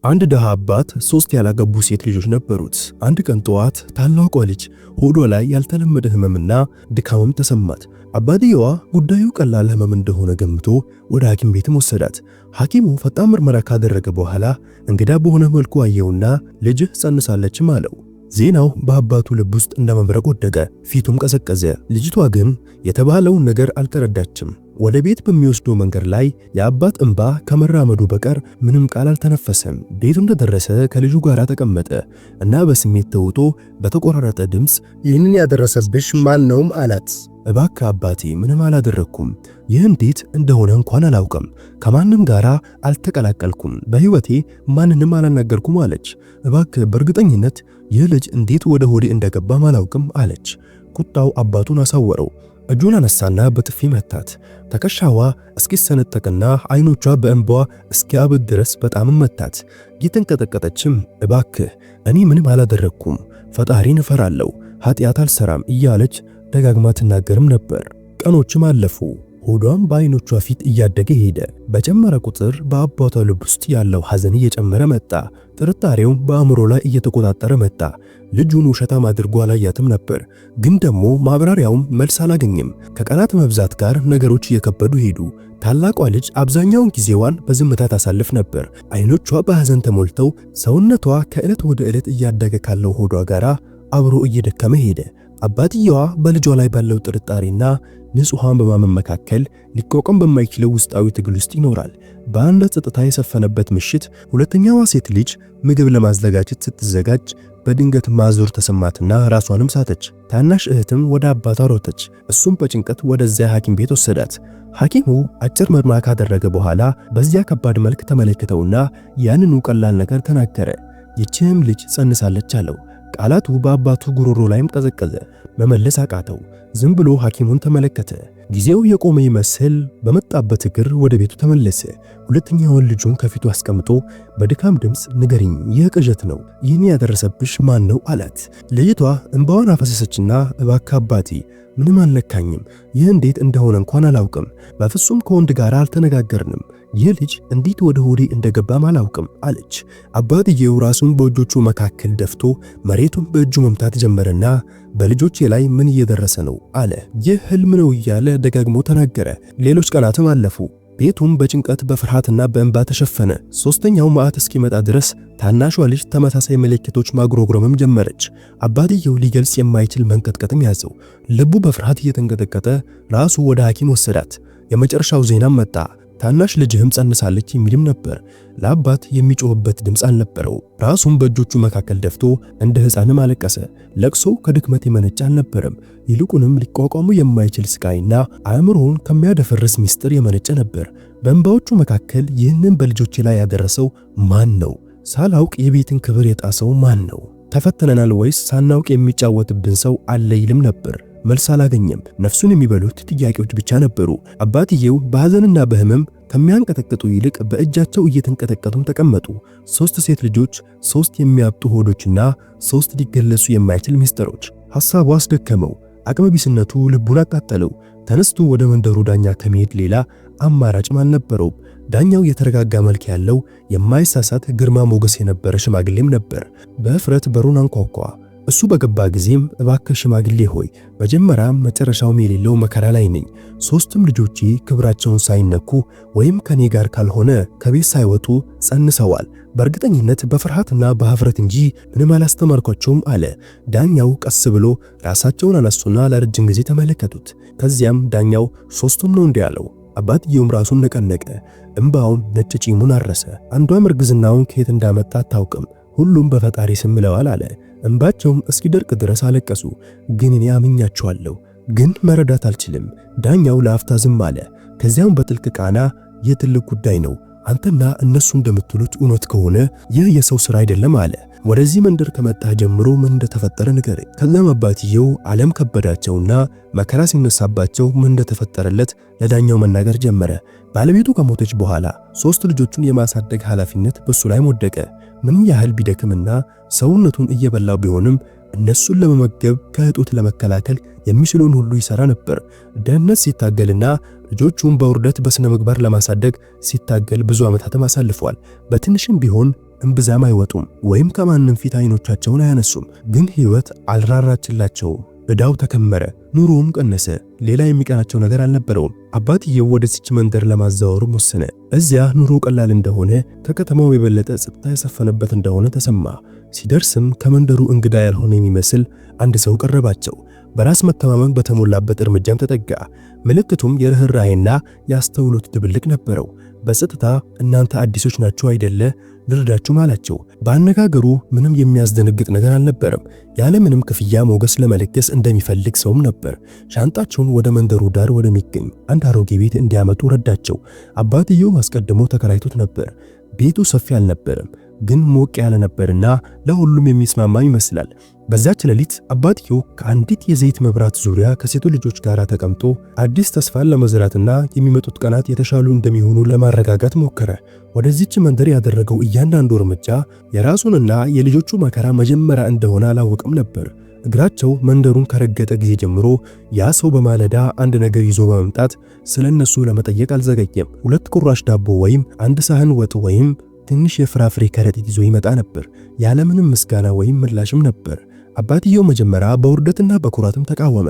አንድ ደሃ አባት ሶስት ያላገቡ ሴት ልጆች ነበሩት። አንድ ቀን ጠዋት ታላቋ ልጅ ሆዷ ላይ ያልተለመደ ህመምና ድካምም ተሰማት። አባትየዋ ጉዳዩ ቀላል ህመም እንደሆነ ገምቶ ወደ ሐኪም ቤትም ወሰዳት። ሐኪሙ ፈጣን ምርመራ ካደረገ በኋላ እንግዳ በሆነ መልኩ አየውና ልጅህ ጸንሳለችም አለው። ዜናው በአባቱ ልብ ውስጥ እንደመብረቅ ወደቀ፣ ፊቱም ቀዘቀዘ። ልጅቷ ግን የተባለውን ነገር አልተረዳችም። ወደ ቤት በሚወስደው መንገድ ላይ የአባት እንባ ከመራመዱ በቀር ምንም ቃል አልተነፈሰም። ቤቱ እንደደረሰ ከልጁ ጋር ተቀመጠ እና በስሜት ተውጦ በተቆራረጠ ድምፅ ይህንን ያደረሰብሽ ማን ነው አላት። እባክህ አባቴ ምንም አላደረኩም። ይህ እንዴት እንደሆነ እንኳን አላውቅም። ከማንም ጋር አልተቀላቀልኩም። በህይወቴ ማንንም አላናገርኩም አለች። እባክህ በእርግጠኝነት ይህ ልጅ እንዴት ወደ ሆዴ እንደገባም አላውቅም አለች። ቁጣው አባቱን አሳወረው። እጁን አነሳና በጥፊ መታት። ትከሻዋ እስኪሰነጠቅና አይኖቿ በእንባ እስኪያብጥ ድረስ በጣም መታት። እየተንቀጠቀጠችም እባክህ እኔ ምንም አላደረኩም፣ ፈጣሪን እፈራለሁ፣ ኃጢአት አልሰራም እያለች ደጋግማ ትናገርም ነበር። ቀኖችም አለፉ። ሆዷም በአይኖቿ ፊት እያደገ ሄደ። በጨመረ ቁጥር በአባቷ ልብ ውስጥ ያለው ሐዘን እየጨመረ መጣ። ጥርጣሬውም በአእምሮ ላይ እየተቆጣጠረ መጣ። ልጁን ውሸታም አድርጎ አላያትም ነበር፣ ግን ደግሞ ማብራሪያውም መልስ አላገኘም። ከቀናት መብዛት ጋር ነገሮች እየከበዱ ሄዱ። ታላቋ ልጅ አብዛኛውን ጊዜዋን በዝምታ ታሳልፍ ነበር። አይኖቿ በሐዘን ተሞልተው ሰውነቷ ከዕለት ወደ ዕለት እያደገ ካለው ሆዷ ጋር አብሮ እየደከመ ሄደ። አባትየዋ በልጇ ላይ ባለው ጥርጣሬና ንጹሃን በማመን መካከል ሊቋቋም በማይችለው ውስጣዊ ትግል ውስጥ ይኖራል። በአንድ ጸጥታ የሰፈነበት ምሽት ሁለተኛዋ ሴት ልጅ ምግብ ለማዘጋጀት ስትዘጋጅ በድንገት ማዞር ተሰማትና ራሷንም ሳተች። ታናሽ እህትም ወደ አባቷ ሮጠች። እሱም በጭንቀት ወደዚያ ሐኪም ቤት ወሰዳት። ሐኪሙ አጭር ምርመራ ካደረገ በኋላ በዚያ ከባድ መልክ ተመለከተውና ያንኑ ቀላል ነገር ተናገረ። ይህችም ልጅ ጸንሳለች አለው። ቃላቱ በአባቱ ጉሮሮ ላይም ቀዘቀዘ። መመለስ አቃተው። ዝም ብሎ ሐኪሙን ተመለከተ። ጊዜው የቆመ ይመስል በመጣበት እግር ወደ ቤቱ ተመለሰ። ሁለተኛውን ልጁን ከፊቱ አስቀምጦ በድካም ድምፅ ንገሪኝ፣ ይህ ቅዠት ነው፣ ይህን ያደረሰብሽ ማን ነው አላት። ልጅቷ እንባዋን አፈሰሰችና እባክህ አባቴ ምንም አልነካኝም፣ ይህ እንዴት እንደሆነ እንኳን አላውቅም፣ በፍጹም ከወንድ ጋር አልተነጋገርንም፣ ይህ ልጅ እንዴት ወደ ሆዴ እንደገባም አላውቅም አለች። አባትየው ራሱን በእጆቹ መካከል ደፍቶ መሬቱን በእጁ መምታት ጀመረና በልጆቼ ላይ ምን እየደረሰ ነው አለ። ይህ ህልም ነው እያለ ደጋግሞ ተናገረ። ሌሎች ቀናትም አለፉ። ቤቱም በጭንቀት በፍርሃትና በእንባ ተሸፈነ። ሶስተኛው መዓት እስኪመጣ ድረስ ታናሿ ልጅ ተመሳሳይ ምልክቶች ማጉረምረምም ጀመረች። አባትየው ሊገልጽ የማይችል መንቀጥቀጥም ያዘው። ልቡ በፍርሃት እየተንቀጠቀጠ ራሱ ወደ ሐኪም ወሰዳት። የመጨረሻው ዜናም መጣ። ታናሽ ልጅህም ጸንሳለች የሚልም ነበር። ለአባት የሚጮህበት ድምፅ አልነበረው። ራሱም በእጆቹ መካከል ደፍቶ እንደ ሕፃንም አለቀሰ። ለቅሶ ከድክመት የመነጨ አልነበረም። ይልቁንም ሊቋቋሙ የማይችል ስቃይና አእምሮውን ከሚያደፈርስ ምስጢር የመነጨ ነበር። በእንባዎቹ መካከል ይህንን በልጆቼ ላይ ያደረሰው ማን ነው? ሳላውቅ የቤትን ክብር የጣሰው ማን ነው? ተፈተነናል ወይስ ሳናውቅ የሚጫወትብን ሰው አለ ይልም ነበር። መልስ አላገኘም። ነፍሱን የሚበሉት ጥያቄዎች ብቻ ነበሩ። አባትየው በሐዘንና በህመም ከሚያንቀጠቅጡ ይልቅ በእጃቸው እየተንቀጠቀጡም ተቀመጡ። 3 ሴት ልጆች፣ 3 የሚያብጡ ሆዶችና 3 ሊገለጹ የማይችል ምስጢሮች። ሐሳቡ አስደከመው። አቅመቢስነቱ ልቡን አቃጠለው። ተነስቶ ወደ መንደሩ ዳኛ ከመሄድ ሌላ አማራጭም አልነበረውም። ዳኛው የተረጋጋ መልክ ያለው የማይሳሳት ግርማ ሞገስ የነበረ ሽማግሌም ነበር። በእፍረት በሩን አንኳኳ። እሱ በገባ ጊዜም እባክህ ሽማግሌ ሆይ መጀመሪያም መጨረሻውም የሌለው መከራ ላይ ነኝ። 3ቱም ልጆቼ ክብራቸውን ሳይነኩ ወይም ከኔ ጋር ካልሆነ ከቤት ሳይወጡ ጸንሰዋል። በእርግጠኝነት በፍርሃትና በኀፍረት እንጂ ምንም አላስተማርኳቸውም አለ። ዳኛው ቀስ ብሎ ራሳቸውን አነሱና ለረጅም ጊዜ ተመለከቱት። ከዚያም ዳኛው 3ቱም ነው እንዲህ አለው። አባትየውም ራሱን ነቀነቀ። እንባውን ነጭ ጪሙን አረሰ። አንዷም እርግዝናውን ከየት እንዳመጣ አታውቅም፣ ሁሉም በፈጣሪ ስም ብለዋል አለ። እንባቸውም እስኪደርቅ ድረስ አለቀሱ። ግን እኔ አምኛቸዋለሁ፣ ግን መረዳት አልችልም። ዳኛው ለአፍታ ዝም አለ። ከዚያም በጥልቅ ቃና ይህ ትልቅ ጉዳይ ነው፣ አንተና እነሱ እንደምትሉት እውነት ከሆነ ይህ የሰው ሥራ አይደለም አለ። ወደዚህ መንደር ከመጣ ጀምሮ ምን እንደተፈጠረ ንገረኝ። ከዛም አባትየው ዓለም ከበዳቸውና መከራ ሲነሳባቸው ምን እንደተፈጠረለት ለዳኛው መናገር ጀመረ። ባለቤቱ ከሞተች በኋላ 3 ልጆቹን የማሳደግ ኃላፊነት በሱ ላይ ወደቀ። ምን ያህል ቢደክምና ሰውነቱን እየበላው ቢሆንም እነሱን ለመመገብ ከእጦት ለመከላከል የሚችለውን ሁሉ ይሰራ ነበር። ደህንነት ሲታገልና ልጆቹን በውርደት በስነ ምግባር ለማሳደግ ሲታገል ብዙ ዓመታትም አሳልፏል። በትንሽም ቢሆን እምብዛም አይወጡም ወይም ከማንም ፊት አይኖቻቸውን አያነሱም። ግን ሕይወት አልራራችላቸውም። ዕዳው ተከመረ፣ ኑሮውም ቀነሰ። ሌላ የሚቀናቸው ነገር አልነበረውም። አባትየው ወደዚች መንደር ለማዛወሩ ወሰነ። እዚያ ኑሮ ቀላል እንደሆነ፣ ከከተማው የበለጠ ጸጥታ የሰፈነበት እንደሆነ ተሰማ። ሲደርስም ከመንደሩ እንግዳ ያልሆነ የሚመስል አንድ ሰው ቀረባቸው። በራስ መተማመን በተሞላበት እርምጃም ተጠጋ። ምልክቱም የርህራሄና የአስተውሎት ድብልቅ ነበረው። በጸጥታ እናንተ አዲሶች ናችሁ አይደለ? ልረዳችሁም አላቸው። በአነጋገሩ ምንም የሚያስደነግጥ ነገር አልነበረም። ያለምንም ክፍያ ሞገስ ለመለገስ እንደሚፈልግ ሰውም ነበር። ሻንጣቸውን ወደ መንደሩ ዳር ወደሚገኝ አንድ አሮጌ ቤት እንዲያመጡ ረዳቸው። አባትየው አስቀድሞ ተከራይቶት ነበር። ቤቱ ሰፊ አልነበረም፣ ግን ሞቅ ያለ ነበርና ለሁሉም የሚስማማ ይመስላል። በዛች ሌሊት አባትየው ከአንዲት የዘይት መብራት ዙሪያ ከሴቱ ልጆች ጋር ተቀምጦ አዲስ ተስፋን ለመዝራትና የሚመጡት ቀናት የተሻሉ እንደሚሆኑ ለማረጋጋት ሞከረ። ወደዚች መንደር ያደረገው እያንዳንዱ እርምጃ የራሱንና የልጆቹ መከራ መጀመሪያ እንደሆነ አላወቅም ነበር። እግራቸው መንደሩን ከረገጠ ጊዜ ጀምሮ ያ ሰው በማለዳ አንድ ነገር ይዞ በመምጣት ስለነሱ ለመጠየቅ አልዘገየም። 2 ቁራሽ ዳቦ ወይም አንድ ሳህን ወጥ ወይም ትንሽ የፍራፍሬ ከረጢት ይዞ ይመጣ ነበር። ያለምንም ምስጋና ወይም ምላሽም ነበር። አባትየው መጀመሪያ በውርደትና በኩራትም ተቃወመ፣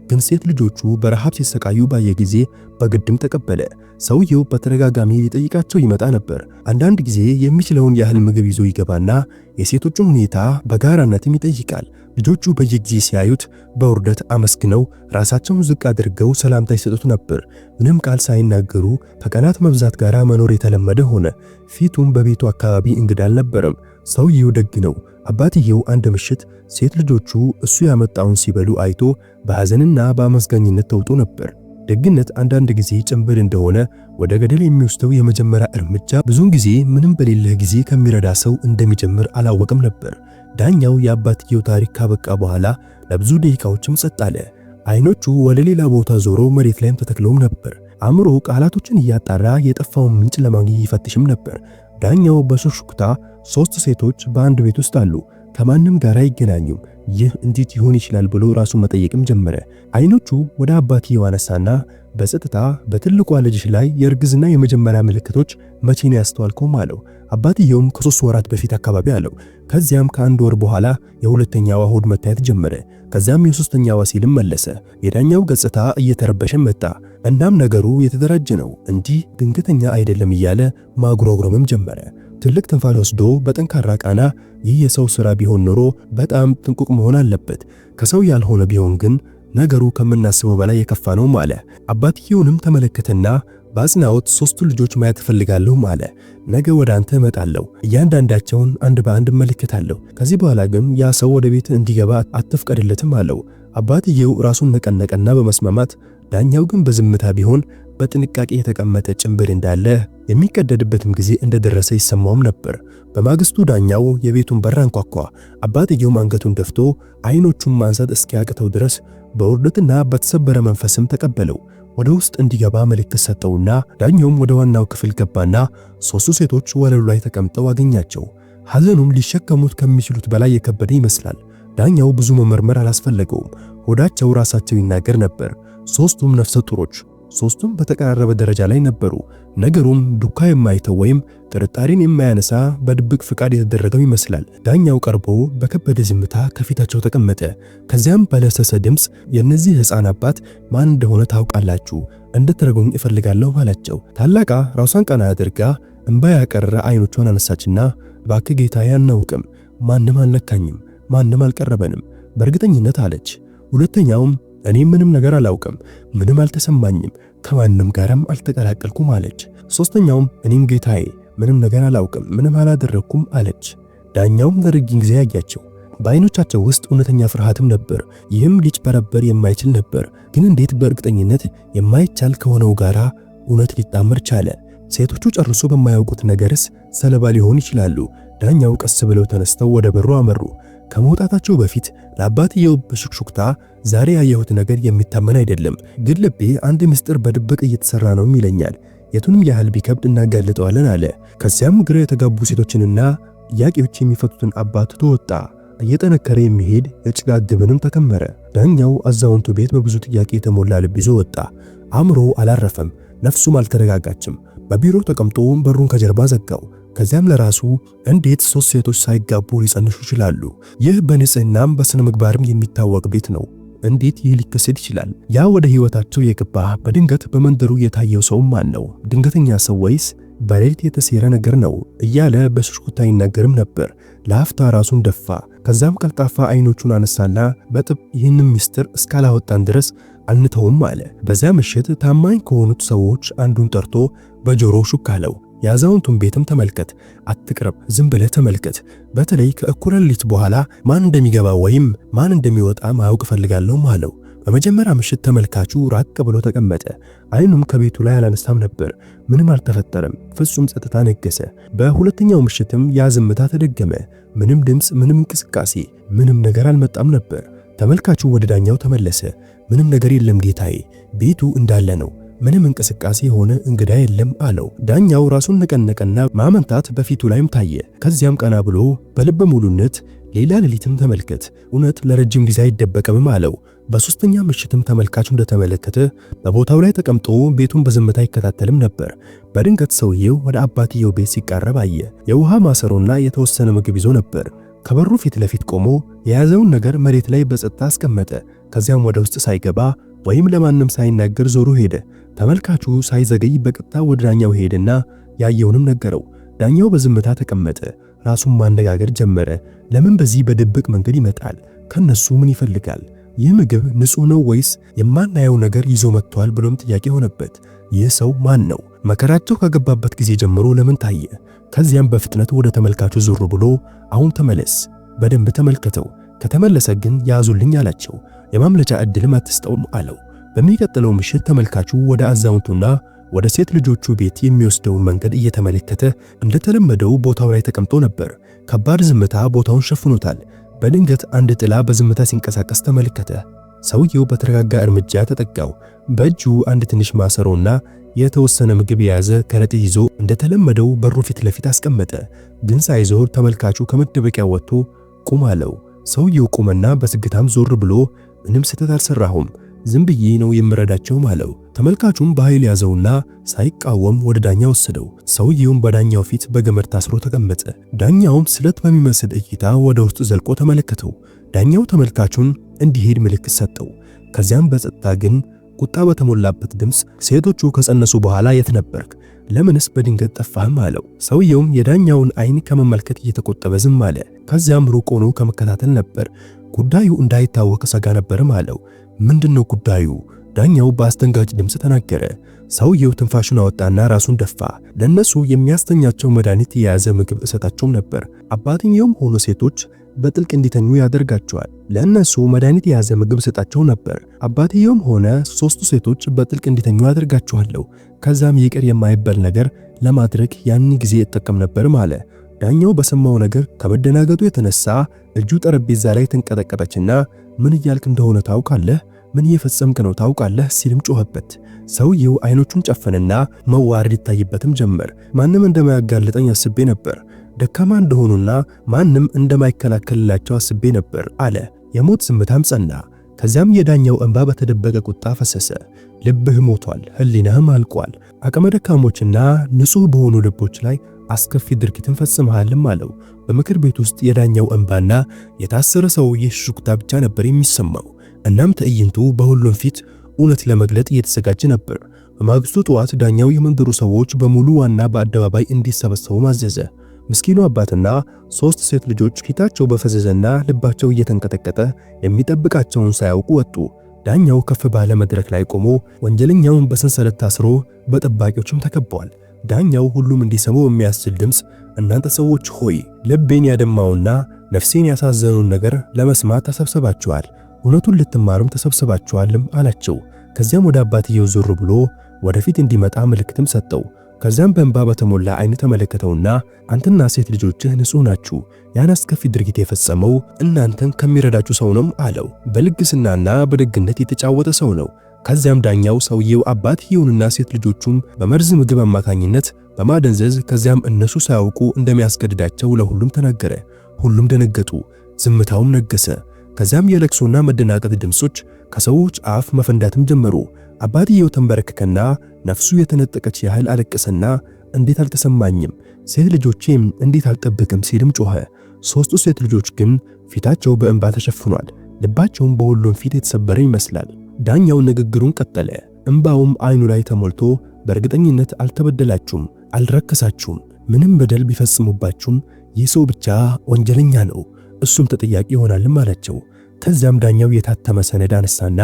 ግን ሴት ልጆቹ በረሃብ ሲሰቃዩ ባየ ጊዜ በግድም ተቀበለ። ሰውየው በተደጋጋሚ ሊጠይቃቸው ይመጣ ነበር። አንዳንድ ጊዜ የሚችለውን ያህል ምግብ ይዞ ይገባና የሴቶቹን ሁኔታ በጋራነትም ይጠይቃል። ልጆቹ በየጊዜ ሲያዩት በውርደት አመስግነው ራሳቸውን ዝቅ አድርገው ሰላምታ ይሰጡት ነበር። ምንም ቃል ሳይናገሩ ከቀናት መብዛት ጋር መኖር የተለመደ ሆነ። ፊቱም በቤቱ አካባቢ እንግዳ አልነበረም። ሰውየው ደግ ነው። አባትየው አንድ ምሽት ሴት ልጆቹ እሱ ያመጣውን ሲበሉ አይቶ በሐዘንና በአመስጋኝነት ተውጦ ነበር። ደግነት አንዳንድ ጊዜ ጭንብል እንደሆነ ወደ ገደል የሚወስደው የመጀመሪያ እርምጃ ብዙውን ጊዜ ምንም በሌለህ ጊዜ ከሚረዳ ሰው እንደሚጀምር አላወቅም ነበር። ዳኛው የአባትየው ታሪክ ካበቃ በኋላ ለብዙ ደቂቃዎችም ጸጥ አለ። አይኖቹ ወደ ሌላ ቦታ ዞሮ መሬት ላይም ተተክለውም ነበር። አእምሮ ቃላቶችን እያጣራ የጠፋውን ምንጭ ለማግኘት ይፈትሽም ነበር። ዳኛው በሹክሹክታ 3 ሴቶች በአንድ ቤት ውስጥ አሉ፣ ከማንም ጋር አይገናኙም። ይህ እንዴት ይሆን ይችላል ብሎ ራሱን መጠየቅም ጀመረ። አይኖቹ ወደ አባትየው አነሳና በጸጥታ በትልቋ ልጅሽ ላይ የእርግዝና የመጀመሪያ ምልክቶች መቼ ነው ያስተዋልከው አለው። አባትየውም ከ3 ወራት በፊት አካባቢ አለው። ከዚያም ከ1 ወር በኋላ የሁለተኛዋ ሆድ መታየት ጀመረ። ከዚያም የሶስተኛዋ ሲልም መለሰ። የዳኛው ገጽታ እየተረበሸ መጣ። እናም ነገሩ የተደራጀ ነው እንዲህ ድንገተኛ አይደለም እያለ ማጉረምረምም ጀመረ። ትልቅ ትንፋሽ ወስዶ በጠንካራ ቃና ይህ የሰው ሥራ ቢሆን ኖሮ በጣም ጥንቁቅ መሆን አለበት፣ ከሰው ያልሆነ ቢሆን ግን ነገሩ ከምናስበው በላይ የከፋ ነው አለ። አባትየውንም ተመለከተና በአጽናዖት 3 ልጆች ማየት እፈልጋለሁ አለ። ነገ ወደ አንተ እመጣለሁ፣ እያንዳንዳቸውን አንድ በአንድ እመለከታለሁ። ከዚህ በኋላ ግን ያ ሰው ወደ ቤት እንዲገባ አትፍቀድለትም አለው። አባትየው ራሱን ነቀነቀና በመስማማት ዳኛው ግን በዝምታ ቢሆን በጥንቃቄ የተቀመጠ ጭንብል እንዳለ የሚቀደድበትም ጊዜ እንደደረሰ ይሰማውም ነበር። በማግስቱ ዳኛው የቤቱን በር አንኳኳ። አባትየውም አንገቱን ደፍቶ አይኖቹን ማንሳት እስኪያቅተው ድረስ በውርደትና በተሰበረ መንፈስም ተቀበለው። ወደ ውስጥ እንዲገባ ምልክት ሰጠውና ዳኛውም ወደ ዋናው ክፍል ገባና 3 ሴቶች ወለሉ ላይ ተቀምጠው አገኛቸው። ሐዘኑም ሊሸከሙት ከሚችሉት በላይ የከበደ ይመስላል። ዳኛው ብዙ መመርመር አላስፈለገውም። ሆዳቸው ራሳቸው ይናገር ነበር። 3ቱም ነፍሰ ጡሮች፣ 3ቱም በተቀራረበ ደረጃ ላይ ነበሩ። ነገሩም ዱካ የማይተው ወይም ጥርጣሬን የማያነሳ በድብቅ ፍቃድ የተደረገው ይመስላል። ዳኛው ቀርቦ በከበደ ዝምታ ከፊታቸው ተቀመጠ። ከዚያም በለሰሰ ድምፅ የእነዚህ ሕፃን አባት ማን እንደሆነ ታውቃላችሁ? እንድትረጉኝ እፈልጋለሁ አላቸው። ታላቃ ራሷን ቀና አድርጋ እንባ ያቀረረ አይኖቿን አነሳችና እባክህ ጌታዬ አናውቅም፣ ማንም አልነካኝም፣ ማንም አልቀረበንም በእርግጠኝነት አለች። ሁለተኛውም እኔ ምንም ነገር አላውቅም፣ ምንም አልተሰማኝም፣ ከማንም ጋርም አልተቀላቀልኩም አለች። ሶስተኛውም እኔም ጌታዬ ምንም ነገር አላውቅም፣ ምንም አላደረኩም አለች። ዳኛውም ለረጅም ጊዜ ያያቸው። በአይኖቻቸው ውስጥ እውነተኛ ፍርሃትም ነበር። ይህም ሊጭበረበር የማይችል ነበር። ግን እንዴት በእርግጠኝነት የማይቻል ከሆነው ጋራ እውነት ሊጣመር ቻለ? ሴቶቹ ጨርሶ በማያውቁት ነገርስ ሰለባ ሊሆን ይችላሉ። ዳኛው ቀስ ብለው ተነስተው ወደ በሩ አመሩ። ከመውጣታቸው በፊት ለአባትየው በሹክሹክታ ዛሬ ያየሁት ነገር የሚታመን አይደለም፣ ግን ልቤ አንድ ምስጢር በድብቅ እየተሰራ ነው ይለኛል። የቱንም ያህል ቢከብድ እናጋልጠዋለን አለ። ከዚያም ግራ የተጋቡ ሴቶችንና ጥያቄዎች የሚፈቱትን አባት ተወጣ። እየጠነከረ የሚሄድ የጭጋግ ግብንም ተከመረ። ዳኛው አዛውንቱ ቤት በብዙ ጥያቄ የተሞላ ልብ ይዞ ወጣ። አእምሮ አላረፈም፣ ነፍሱም አልተረጋጋችም። በቢሮ ተቀምጦ በሩን ከጀርባ ዘጋው። ከዚያም ለራሱ እንዴት 3 ሴቶች ሳይጋቡ ሊጸንሱ ይችላሉ? ይህ በንጽህናም በስነ ምግባርም የሚታወቅ ቤት ነው። እንዴት ይህ ሊከሰት ይችላል? ያ ወደ ህይወታቸው የገባ በድንገት በመንደሩ የታየው ሰው ማን ነው? ድንገተኛ ሰው ወይስ በሌሊት የተሴረ ነገር ነው? እያለ በሽኩቻ ይናገርም ነበር። ለአፍታ ራሱን ደፋ። ከዛም ቀልጣፋ አይኖቹን አነሳና በጥብ ይህንን ምስጢር እስካላወጣን ድረስ አንተውም አለ። በዚያ ምሽት ታማኝ ከሆኑት ሰዎች አንዱን ጠርቶ በጆሮው ሹክ አለው። የአዛውንቱን ቤትም ተመልከት፣ አትቅረብ፣ ዝም ብለህ ተመልከት። በተለይ ከእኩለ ሌሊት በኋላ ማን እንደሚገባ ወይም ማን እንደሚወጣ ማወቅ እፈልጋለሁ አለው። በመጀመሪያ ምሽት ተመልካቹ ራቅ ብሎ ተቀመጠ። አይኑም ከቤቱ ላይ አላነሳም ነበር። ምንም አልተፈጠረም። ፍጹም ጸጥታ ነገሰ። በሁለተኛው ምሽትም ያ ዝምታ ተደገመ። ምንም ድምፅ፣ ምንም እንቅስቃሴ፣ ምንም ነገር አልመጣም ነበር። ተመልካቹ ወደ ዳኛው ተመለሰ። ምንም ነገር የለም ጌታዬ፣ ቤቱ እንዳለ ነው። ምንም እንቅስቃሴ የሆነ እንግዳ የለም አለው። ዳኛው ራሱን ነቀነቀና ማመንታት በፊቱ ላይም ታየ። ከዚያም ቀና ብሎ በልበ ሙሉነት ሌላ ሌሊትም ተመልከት፣ እውነት ለረጅም ጊዜ አይደበቅም አለው። በሶስተኛ ምሽትም ተመልካቹ እንደተመለከተ በቦታው ላይ ተቀምጦ ቤቱን በዝምታ ይከታተልም ነበር። በድንገት ሰውየው ወደ አባትየው ቤት ሲቃረብ አየ። የውሃ ማሰሮና የተወሰነ ምግብ ይዞ ነበር። ከበሩ ፊት ለፊት ቆሞ የያዘውን ነገር መሬት ላይ በጸጥታ አስቀመጠ። ከዚያም ወደ ውስጥ ሳይገባ ወይም ለማንም ሳይናገር ዞሮ ሄደ። ተመልካቹ ሳይዘገይ በቀጥታ ወደ ዳኛው ሄደና ያየውንም ነገረው። ዳኛው በዝምታ ተቀመጠ። ራሱን ማነጋገር ጀመረ። ለምን በዚህ በድብቅ መንገድ ይመጣል? ከነሱ ምን ይፈልጋል? ይህ ምግብ ንጹህ ነው ወይስ የማናየው ነገር ይዞ መጥቷል ብሎም ጥያቄ ሆነበት። ይህ ሰው ማን ነው? መከራቸው ከገባበት ጊዜ ጀምሮ ለምን ታየ? ከዚያም በፍጥነት ወደ ተመልካቹ ዞር ብሎ አሁን ተመለስ፣ በደንብ ተመልከተው፣ ከተመለሰ ግን ያዙልኝ አላቸው። የማምለጫ ዕድልም አትስጠውም አለው። በሚቀጥለው ምሽት ተመልካቹ ወደ አዛውንቱና ወደ ሴት ልጆቹ ቤት የሚወስደውን መንገድ እየተመለከተ እንደተለመደው ቦታው ላይ ተቀምጦ ነበር። ከባድ ዝምታ ቦታውን ሸፍኖታል። በድንገት አንድ ጥላ በዝምታ ሲንቀሳቀስ ተመለከተ። ሰውየው በተረጋጋ እርምጃ ተጠጋው። በእጁ አንድ ትንሽ ማሰሮና የተወሰነ ምግብ የያዘ ከረጢት ይዞ እንደተለመደው በሩ ፊት ለፊት አስቀመጠ። ግን ሳይዞር ተመልካቹ ከመደበቂያ ወጥቶ ቁም አለው። ሰውየው ቁመና በዝግታም ዞር ብሎ ምንም ስህተት አልሰራሁም፣ ዝም ብዬ ነው የምረዳቸው አለው። ተመልካቹም በኃይል ያዘውና ሳይቃወም ወደ ዳኛው ወሰደው። ሰውየውም በዳኛው ፊት በገመድ ታስሮ ተቀመጠ። ዳኛውም ስለት በሚመስል እይታ ወደ ውስጥ ዘልቆ ተመለከተው። ዳኛው ተመልካቹን እንዲሄድ ምልክት ሰጠው። ከዚያም በጸጥታ ግን ቁጣ በተሞላበት ድምፅ ሴቶቹ ከጸነሱ በኋላ የት ነበርክ? ለምንስ በድንገት ጠፋህም አለው። ሰውየውም የዳኛውን አይን ከመመልከት እየተቆጠበ ዝም አለ። ከዚያም ሩቅ ሆኖ ከመከታተል ነበር። ጉዳዩ እንዳይታወቅ ሰጋ ነበርም አለው። ምንድነው ጉዳዩ? ዳኛው በአስደንጋጭ ድምፅ ተናገረ። ሰውየው ትንፋሹን አወጣና ራሱን ደፋ። ለነሱ የሚያስተኛቸው መድኃኒት የያዘ ምግብ እሰጣቸውም ነበር። አባትየውም ሆኖ ሴቶች በጥልቅ እንዲተኙ ያደርጋቸዋል። ለነሱ መድኃኒት የያዘ ምግብ እሰጣቸው ነበር። አባትየውም ሆነ 3ቱ ሴቶች በጥልቅ እንዲተኙ ያደርጋቸዋለሁ። ከዛም ይቅር የማይባል ነገር ለማድረግ ያን ጊዜ እጠቀም ነበር አለ። ዳኛው በሰማው ነገር ከመደናገጡ የተነሳ እጁ ጠረጴዛ ላይ ተንቀጠቀጠችና ምን እያልክ እንደሆነ ታውቃለህ? ምን እየፈጸምክ ነው ታውቃለህ? ሲልም ጮኸበት። ሰውየው አይኖቹን ጨፈነና መዋረድ ይታይበትም ጀመር። ማንም እንደማያጋልጠኝ አስቤ ነበር፣ ደካማ እንደሆኑና ማንም እንደማይከላከልላቸው አስቤ ነበር አለ። የሞት ዝምታም ጸና። ከዚያም የዳኛው እንባ በተደበቀ ቁጣ ፈሰሰ። ልብህ ሞቷል፣ ህሊናህም አልቋል። አቅመ ደካሞችና ንጹህ በሆኑ ልቦች ላይ አስከፊ ድርጊትን ፈጽመሃልም አለው። በምክር ቤት ውስጥ የዳኛው እንባና የታሰረ ሰውዬ ሹክታ ብቻ ነበር የሚሰማው። እናም ትዕይንቱ በሁሉም ፊት እውነት ለመግለጥ እየተዘጋጀ ነበር። በማግስቱ ጠዋት ዳኛው የመንደሩ ሰዎች በሙሉ ዋና በአደባባይ እንዲሰበሰቡ ማዘዘ። ምስኪኑ አባትና 3 ሴት ልጆች ፊታቸው በፈዘዘና ልባቸው እየተንቀጠቀጠ የሚጠብቃቸውን ሳያውቁ ወጡ። ዳኛው ከፍ ባለ መድረክ ላይ ቆሞ ወንጀለኛውን በሰንሰለት ታስሮ በጠባቂዎችም ተከቧል። ዳኛው ሁሉም እንዲሰሙ የሚያስችል ድምፅ እናንተ ሰዎች ሆይ ልቤን ያደማውና ነፍሴን ያሳዘነውን ነገር ለመስማት ተሰብስባችኋል፣ እውነቱን ልትማሩም ተሰብስባችኋልም አላቸው። ከዚያም ወደ አባትየው ዞር ብሎ ወደፊት እንዲመጣ ምልክትም ሰጠው። ከዚያም በእንባ በተሞላ አይን ተመለከተውና አንተና ሴት ልጆችህ ንጹህ ናችሁ፣ ያን አስከፊ ድርጊት የፈጸመው እናንተን ከሚረዳችሁ ሰው ነው አለው። በልግስናና በደግነት የተጫወተ ሰው ነው። ከዚያም ዳኛው ሰውየው አባትየውንና ሴት ልጆቹም በመርዝ ምግብ አማካኝነት በማደንዘዝ ከዚያም እነሱ ሳያውቁ እንደሚያስገድዳቸው ለሁሉም ተናገረ። ሁሉም ደነገጡ፣ ዝምታውም ነገሰ። ከዚያም የለቅሶና መደናቀጥ ድምጾች ከሰዎች አፍ መፈንዳትም ጀመሩ። አባትየው ተንበረከከና ነፍሱ የተነጠቀች ያህል አለቀሰና እንዴት አልተሰማኝም? ሴት ልጆቼም እንዴት አልጠብቅም ሲልም ጮኸ። ሦስቱ ሴት ልጆች ግን ፊታቸው በእንባ ተሸፍኗል። ልባቸውም በሁሉም ፊት የተሰበረ ይመስላል። ዳኛው ንግግሩን ቀጠለ። እንባውም አይኑ ላይ ተሞልቶ በእርግጠኝነት አልተበደላችሁም፣ አልረከሳችሁም። ምንም በደል ቢፈጽሙባችሁም ይህ ሰው ብቻ ወንጀለኛ ነው፣ እሱም ተጠያቂ ይሆናልም አላቸው። ከዚያም ዳኛው የታተመ ሰነድ አነሳና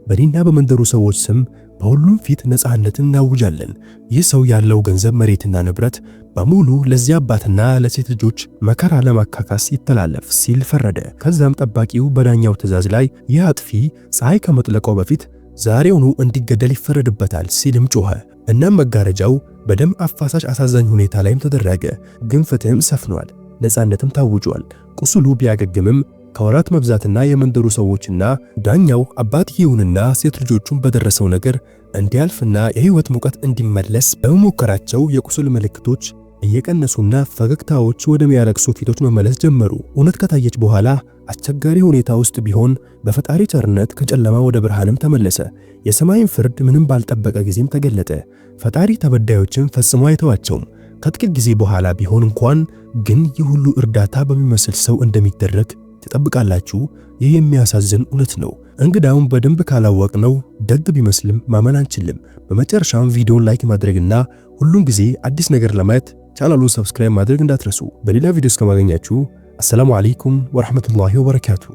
በእኔና በመንደሩ ሰዎች ስም በሁሉም ፊት ነፃነትን እናውጃለን። ይህ ሰው ያለው ገንዘብ፣ መሬትና ንብረት በሙሉ ለዚህ አባትና ለሴት ልጆች መከራ ለማካካስ ይተላለፍ ሲል ፈረደ። ከዛም ጠባቂው በዳኛው ትዕዛዝ ላይ ይህ አጥፊ ፀሐይ ከመጥለቋ በፊት ዛሬውኑ እንዲገደል ይፈረድበታል ሲልም ጮኸ። እናም መጋረጃው በደም አፋሳሽ አሳዛኝ ሁኔታ ላይም ተደረገ። ግን ፍትህም ሰፍኗል፣ ነፃነትም ታውጇል። ቁስሉ ቢያገግምም ከወራት መብዛትና የመንደሩ ሰዎችና ዳኛው አባትየውንና ሴት ልጆቹን በደረሰው ነገር እንዲያልፍና የህይወት ሙቀት እንዲመለስ በመሞከራቸው የቁስል ምልክቶች እየቀነሱና ፈገግታዎች ወደሚያለቅሱ ፊቶች መመለስ ጀመሩ። እውነት ከታየች በኋላ አስቸጋሪ ሁኔታ ውስጥ ቢሆን በፈጣሪ ቸርነት ከጨለማ ወደ ብርሃንም ተመለሰ። የሰማይን ፍርድ ምንም ባልጠበቀ ጊዜም ተገለጠ። ፈጣሪ ተበዳዮችን ፈጽሞ አይተዋቸውም። ከጥቂት ጊዜ በኋላ ቢሆን እንኳን ግን ይህ ሁሉ እርዳታ በሚመስል ሰው እንደሚደረግ ትጠብቃላችሁ? ይህ የሚያሳዝን እውነት ነው። እንግዳውን በደንብ ካላወቅነው ደግ ቢመስልም ማመን አንችልም። በመጨረሻም ቪዲዮን ላይክ ማድረግና ሁሉም ጊዜ አዲስ ነገር ለማየት ቻናሉን ሰብስክራይብ ማድረግ እንዳትረሱ። በሌላ ቪዲዮ እስከማገኛችሁ አሰላሙ አለይኩም ወራህመቱላሂ ወበረካቱሁ።